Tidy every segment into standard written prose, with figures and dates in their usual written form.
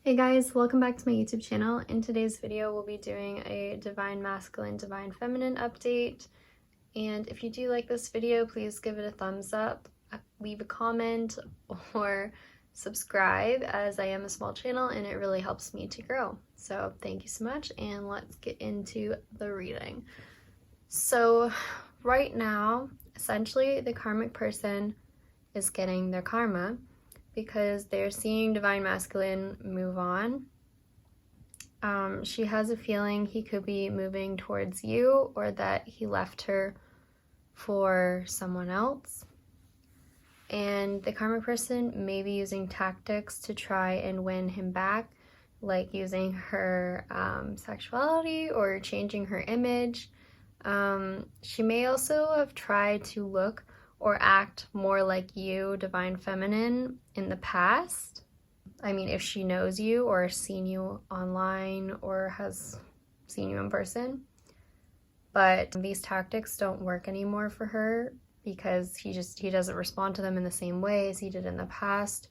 Hey guys, welcome back to my YouTube channel. In today's video, we'll be doing a Divine Masculine, Divine Feminine update. And if you do like this video, please give it a thumbs up, leave a comment, or subscribe, as I am a small channel and it really helps me to grow. So thank you so much, and let's get into the reading. So right now, essentially the karmic person is getting their karma because they're seeing Divine Masculine move on. She has a feeling he could be moving towards you, or that he left her for someone else. And the karmic person may be using tactics to try and win him back, like using her sexuality or changing her image. She may also have tried to look or act more like you, Divine Feminine, in the past. I mean, if she knows you or has seen you online or has seen you in person. But these tactics don't work anymore for her because he doesn't respond to them in the same way as he did in the past.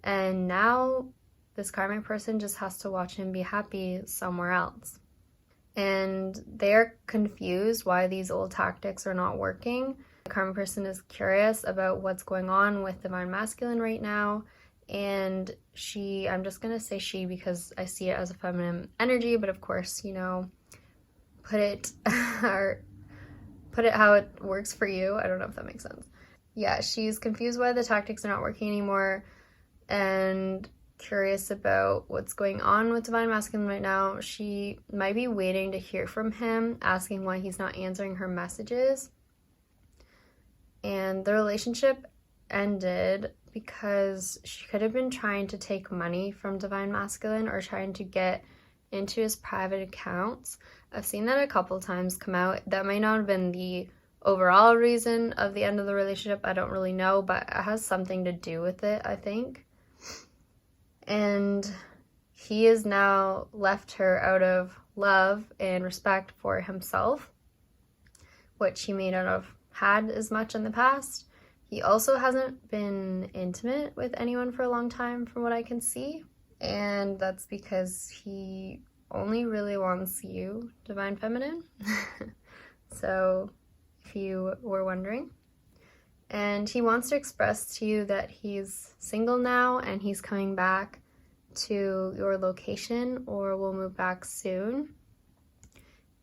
And now this karmic person just has to watch him be happy somewhere else. And they're confused why these old tactics are not working. The karmic person is curious about what's going on with Divine Masculine right now, and I'm just gonna say she because I see it as a feminine energy, but of course, you know, put it how it works for you. I don't know if that makes sense. Yeah, she's confused why the tactics are not working anymore and curious about what's going on with Divine Masculine right now. She might be waiting to hear from him, asking why he's not answering her messages. And the relationship ended because she could have been trying to take money from Divine Masculine or trying to get into his private accounts. I've seen that a couple times come out. That might not have been the overall reason of the end of the relationship. I don't really know, but it has something to do with it, I think. And he has now left her out of love and respect for himself, which he may not have had as much in the past. He also hasn't been intimate with anyone for a long time from what I can see, and that's because he only really wants you, Divine Feminine. So if you were wondering. And he wants to express to you that he's single now and he's coming back to your location or will move back soon,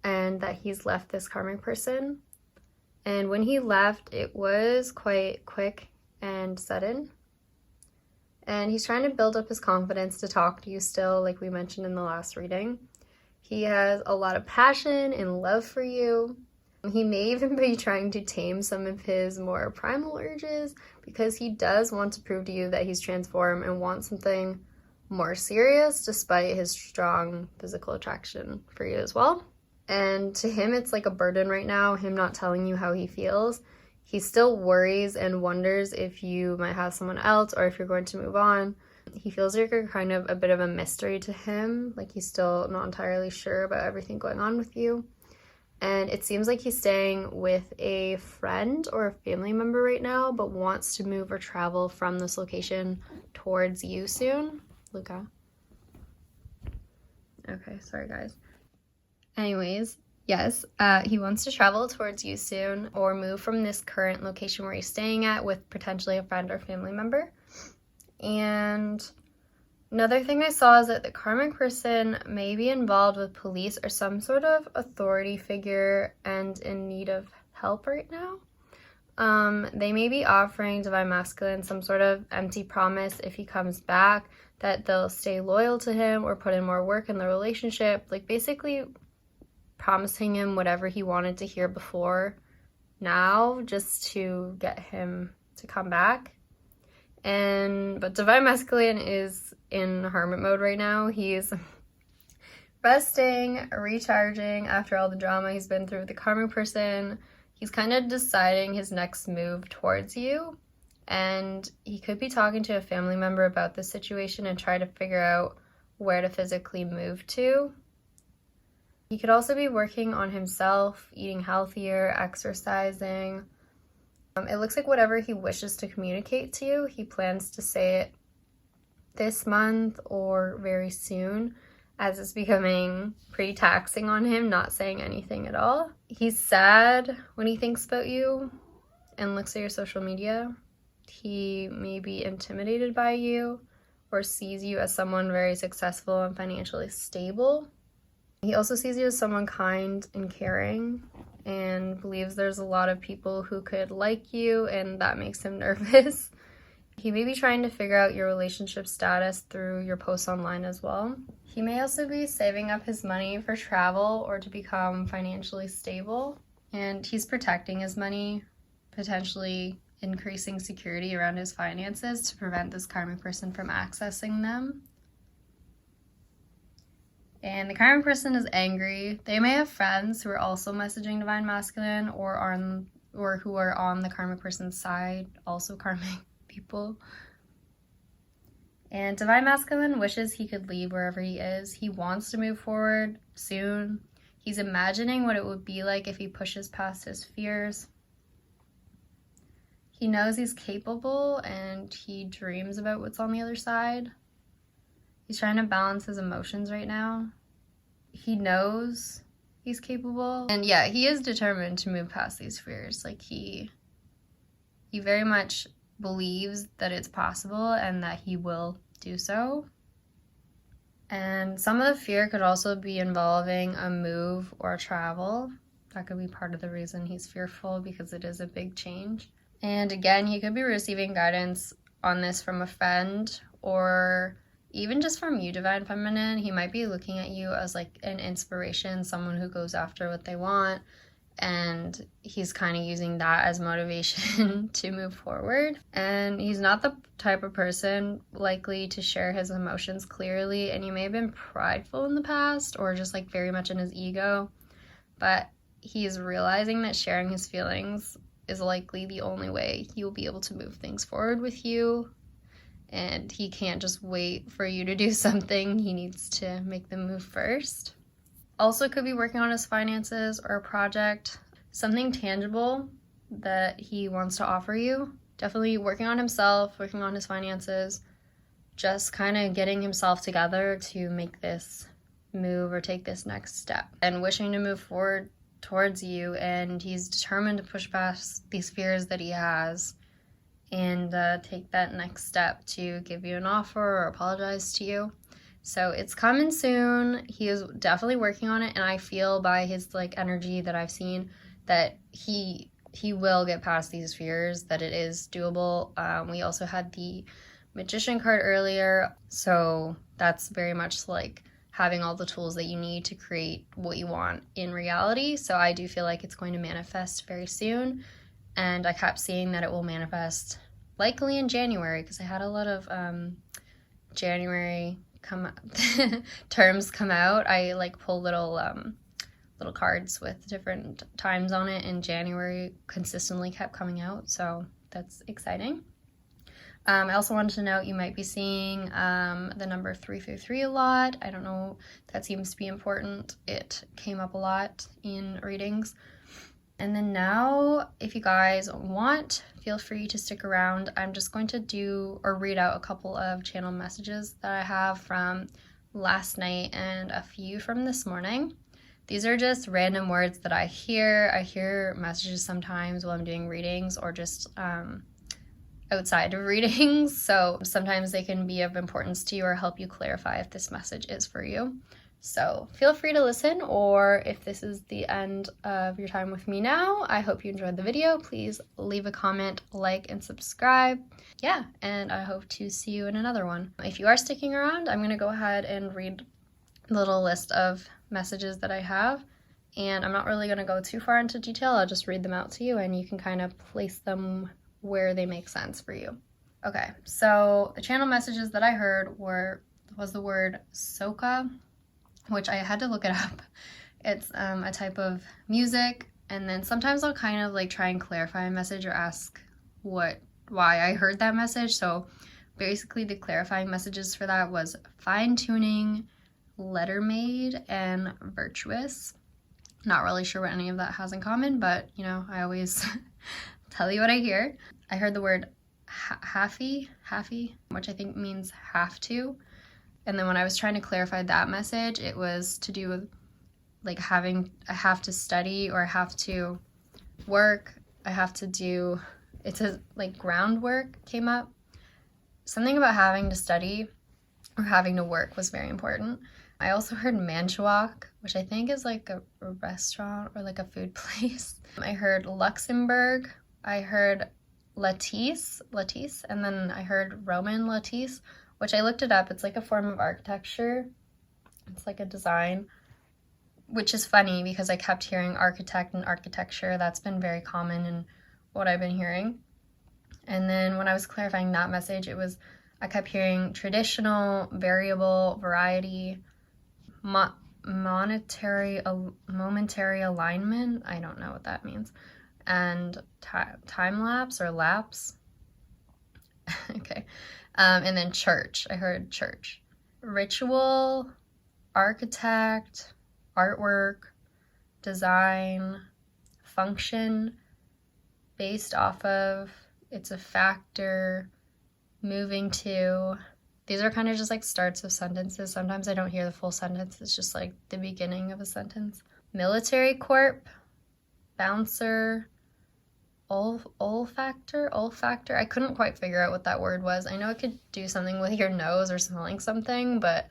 and that he's left this karmic person. And when he left, it was quite quick and sudden. And he's trying to build up his confidence to talk to you still, like we mentioned in the last reading. He has a lot of passion and love for you. He may even be trying to tame some of his more primal urges because he does want to prove to you that he's transformed and wants something more serious despite his strong physical attraction for you as well. And to him, it's like a burden right now, him not telling you how he feels. He still worries and wonders if you might have someone else or if you're going to move on. He feels like you're kind of a bit of a mystery to him, like he's still not entirely sure about everything going on with you. And it seems like he's staying with a friend or a family member right now, but wants to move or travel from this location towards you soon. Luca. Okay, sorry guys. Anyways, yes, he wants to travel towards you soon or move from this current location where he's staying at with potentially a friend or family member. And another thing I saw is that the karmic person may be involved with police or some sort of authority figure and in need of help right now. They may be offering Divine Masculine some sort of empty promise if he comes back that they'll stay loyal to him or put in more work in the relationship, like basically promising him whatever he wanted to hear before now just to get him to come back. But Divine Masculine is in hermit mode right now. He's resting, recharging after all the drama he's been through with the karmic person. He's kind of deciding his next move towards you, and he could be talking to a family member about this situation and try to figure out where to physically move to. He could also be working on himself, eating healthier, exercising. It looks like whatever he wishes to communicate to you, he plans to say it this month or very soon, as it's becoming pretty taxing on him not saying anything at all. He's sad when he thinks about you and looks at your social media. He may be intimidated by you or sees you as someone very successful and financially stable. He also sees you as someone kind and caring and believes there's a lot of people who could like you, and that makes him nervous. He may be trying to figure out your relationship status through your posts online as well. He may also be saving up his money for travel or to become financially stable, and he's protecting his money, potentially increasing security around his finances to prevent this karmic person from accessing them. And the karmic person is angry. They may have friends who are also messaging Divine Masculine or who are on the karmic person's side, also karmic people. And Divine Masculine wishes he could leave wherever he is. He wants to move forward soon. He's imagining what it would be like if he pushes past his fears. He knows he's capable and he dreams about what's on the other side. He's trying to balance his emotions right now. He knows he's capable. And yeah, he is determined to move past these fears. Like he very much believes that it's possible and that he will do so. And some of the fear could also be involving a move or travel. That could be part of the reason he's fearful, because it is a big change. And again, he could be receiving guidance on this from a friend or even just from you, Divine Feminine. He might be looking at you as like an inspiration, someone who goes after what they want, and he's kind of using that as motivation to move forward. And he's not the type of person likely to share his emotions clearly, and he may have been prideful in the past or just like very much in his ego, but he's realizing that sharing his feelings is likely the only way he will be able to move things forward with you. And he can't just wait for you to do something. He needs to make the move first. Also could be working on his finances or a project, something tangible that he wants to offer you. Definitely working on himself, working on his finances, just kind of getting himself together to make this move or take this next step and wishing to move forward towards you. And he's determined to push past these fears that he has and take that next step to give you an offer or apologize to you. So it's coming soon. He is definitely working on it, and I feel by his like energy that I've seen that he will get past these fears, that it is doable. We also had the Magician card earlier, so that's very much like having all the tools that you need to create what you want in reality. So I do feel like it's going to manifest very soon, and I kept seeing that it will manifest likely in January, because I had a lot of January terms come out. I like pull little cards with different times on it, and January consistently kept coming out, so that's exciting. I also wanted to note you might be seeing the number 333 a lot. I don't know, that seems to be important. It came up a lot in readings. And then now, if you guys want, feel free to stick around. I'm just going to do or read out a couple of channel messages that I have from last night and a few from this morning. These are just random words that I hear. I hear messages sometimes while I'm doing readings or just outside of readings. So sometimes they can be of importance to you or help you clarify if this message is for you. So feel free to listen, or if this is the end of your time with me now, I hope you enjoyed the video. Please leave a comment, like, and subscribe. Yeah, and I hope to see you in another one. If you are sticking around, I'm going to go ahead and read the little list of messages that I have. And I'm not really going to go too far into detail. I'll just read them out to you, and you can kind of place them where they make sense for you. Okay, so the channel messages that I heard was the word soca, which I had to look it up. It's a type of music, and then sometimes I'll kind of like try and clarify a message or ask why I heard that message. So basically the clarifying messages for that was fine-tuning, letter-made, and virtuous. Not really sure what any of that has in common, but you know, I always tell you what I hear. I heard the word halfy, which I think means have to. And then when I was trying to clarify that message, it was to do with like I have to study, or I have to work, I have to do, it says like groundwork came up. Something about having to study or having to work was very important. I also heard Manchewak, which I think is like a restaurant or like a food place. I heard Luxembourg. I heard Lattice, and then I heard Roman lattice, which I looked it up. It's like a form of architecture. It's like a design, which is funny because I kept hearing architect and architecture. That's been very common in what I've been hearing. And then when I was clarifying that message, I kept hearing traditional, variable, variety, momentary alignment. I don't know what that means. And time lapse or lapse. Okay. And then church. I heard church. Ritual, architect, artwork, design, function, based off of, it's a factor, moving to. These are kind of just like starts of sentences. Sometimes I don't hear the full sentence. It's just like the beginning of a sentence. Military corp, bouncer, olfactor. I couldn't quite figure out what that word was. I know it could do something with your nose or smelling something, but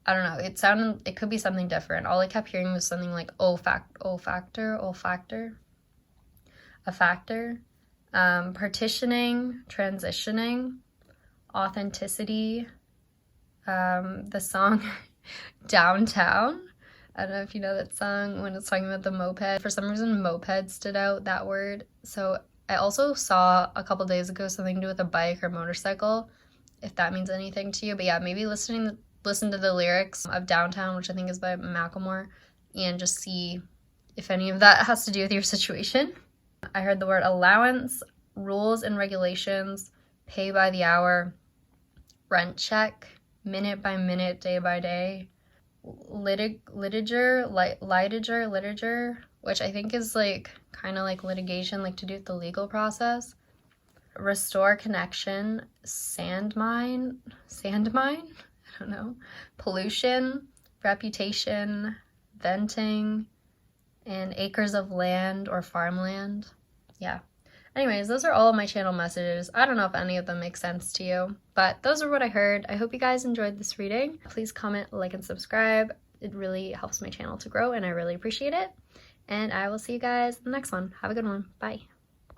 I don't know. It could be something different. All I kept hearing was something like olfactor, a factor, partitioning, transitioning, authenticity, the song Downtown. I don't know if you know that song when it's talking about the moped. For some reason, moped stood out, that word. So I also saw a couple days ago something to do with a bike or motorcycle, if that means anything to you. But yeah, maybe listen to the lyrics of Downtown, which I think is by Macklemore, and just see if any of that has to do with your situation. I heard the word allowance, rules and regulations, pay by the hour, rent check, minute by minute, day by day, literature, which I think is like kind of like litigation, like to do with the legal process. Restore connection, sand mine, I don't know, pollution, reputation, venting, and acres of land or farmland. Yeah. Anyways, those are all of my channel messages. I don't know if any of them make sense to you, but those are what I heard. I hope you guys enjoyed this reading. Please comment, like, and subscribe. It really helps my channel to grow, and I really appreciate it. And I will see you guys in the next one. Have a good one. Bye.